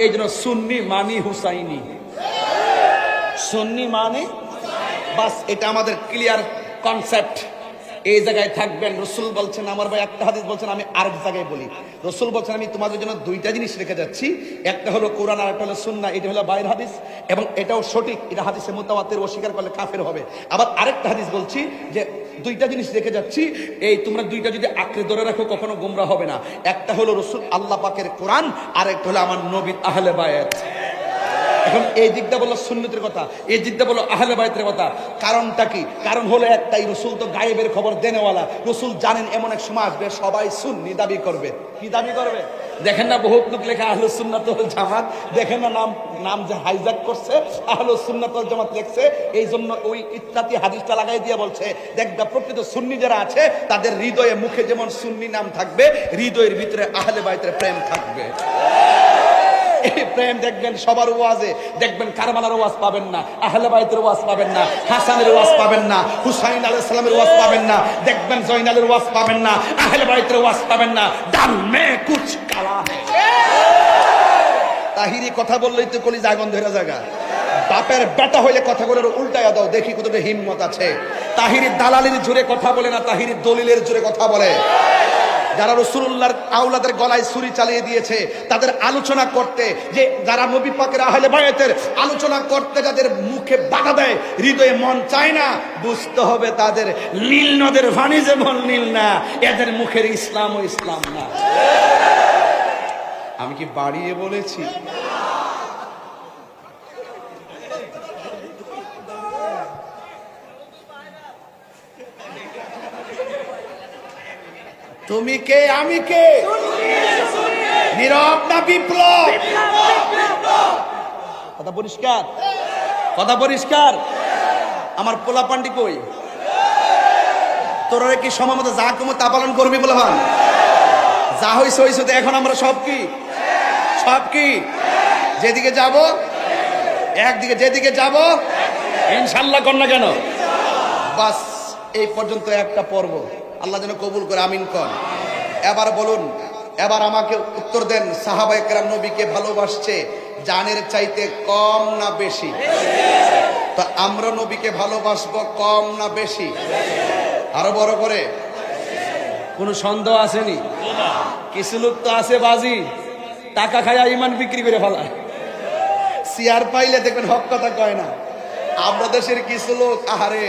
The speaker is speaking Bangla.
এই জন্য সুন্নি মানি হুসাইনি, সুন্নি মানে বাস, এটা আমাদের ক্লিয়ার কনসেপ্ট। এই জায়গায় থাকবেন। রসুল বলছেন, আমার ভাই একটা হাদিস বলছেন, আমি আরেক জায়গায় বলি। রসুল বলছেন আমি তোমাদের জন্য দুইটা জিনিস রেখে যাচ্ছি, একটা হলো কোরআন আর একটা হলো সুন্নাহ। এটা হলো বাইরের হাদিস এবং এটাও সঠিক, এটা হাদিসে মুতাওয়াতির, অস্বীকার করলে কাফের হবে। আবার আরেকটা হাদিস বলছি যে দুইটা জিনিস রেখে যাচ্ছি, এই তোমরা দুইটা যদি আঁকড়ে ধরে রাখো কখনো গোমরা হবে না। একটা হলো রসুল আল্লাহ পাকের কোরআন, আর একটা হলো আমার নবীর আহলে বায়াত। এখন এই দিকটা বললো সুন্নতের কথা, এই দিকটা বললো আহলে বায়তের কথা। কারণটা কি? কারণ হলো একটাই, রসুল তো গায়েবের খবর দেনেওয়ালা। রসুল জানেন এমন এক সময় আসবে সবাই সুন্নি দাবি করবে। কি দাবি করবে? দেখেন না বহুত লোক লেখা আহলুস সুন্নাত ওয়াল জামাত, দেখেন না নাম যে হাইজ্যাক করছে আহলুস সুন্নাত ওয়াল জামাত লিখছে। এই জন্য ওই ইত্যাদি হাদিসটা লাগাই দিয়ে বলছে দেখবা প্রকৃত সুন্নি যারা আছে তাদের হৃদয়ে মুখে যেমন সুন্নি নাম থাকবে, হৃদয়ের ভিতরে আহলে বায়তের প্রেম থাকবে। এই প্রেম দেখবেন সবার ওয়াজে, দেখবেন কারবালার ওয়াজ পাবেন না, আহলে বাইতের ওয়াজ পাবেন না, হাসানের ওয়াজ পাবেন না, হুসাইন আলাইহিস সালামের ওয়াজ পাবেন না, দেখবেন জয়নালের ওয়াজ পাবেন না, আহলে বাইতের ওয়াজ পাবেন না। ডাল মে কুছ কালা है। তাহিরি কথা বললেই তো কলিজা আগুন ধরে জায়গা। বাপের বেটা হইলে কথাগুলোর উল্টায়া দাও, দেখি কতটা হিম্মত আছে। তাহিরি দালালির জোরে কথা বলে না, তাহিরি দলিলের জোরে কথা বলে। যারা রাসূলুল্লাহর আওলাদের গলায় ছুরি চালিয়ে দিয়েছে তাদের আলোচনা করতে, যে যারা নবী পাকের আহলে বায়াতের আলোচনা করতে যাদের মুখে বাধা দেয়, হৃদয়ে মন চায় না, বুঝতে হবে তাদের নীল নদের পানি যেমন নীল না, এদের মুখের ইসলাম ও ইসলাম না। আমি কি বাড়িয়ে বলেছি? তুমি কে আমি কে? নীরব না বিপ্লব? কথা পরিষ্কার, কথা পরিষ্কার। আমার পোলা পান্ডি কই? তোরা কি সময় মতো যা কমো তা পালন করবি বলে ভান? যা হইছে হইছে, এখন আমরা সব কি সব কি যেদিকে যাব একদিকে, যেদিকে যাব ইনশাল্লাহ কর না কেন? বাস এই পর্যন্ত একটা পর্ব। আল্লাহ যেন কবুল করে, আমিন কর। এবার বলুন, এবার আমাকে উত্তর দেন, সাহাবায়ে কেরাম নবীকে ভালোবাসছে জানের চাইতে কম না বেশি? তো আমরা নবীকে ভালোবাসবো কম না বেশি? আরো বড় করে। কোনো সন্দেহ আসেনি? কিছু লোক তো আছে বাজি, টাকা খায়া ইমান বিক্রি করে ফেলায়। সিয়ার পাইলে দেখবেন হক কথা কয় না। আমরা দেশের কিছু লোক আহারে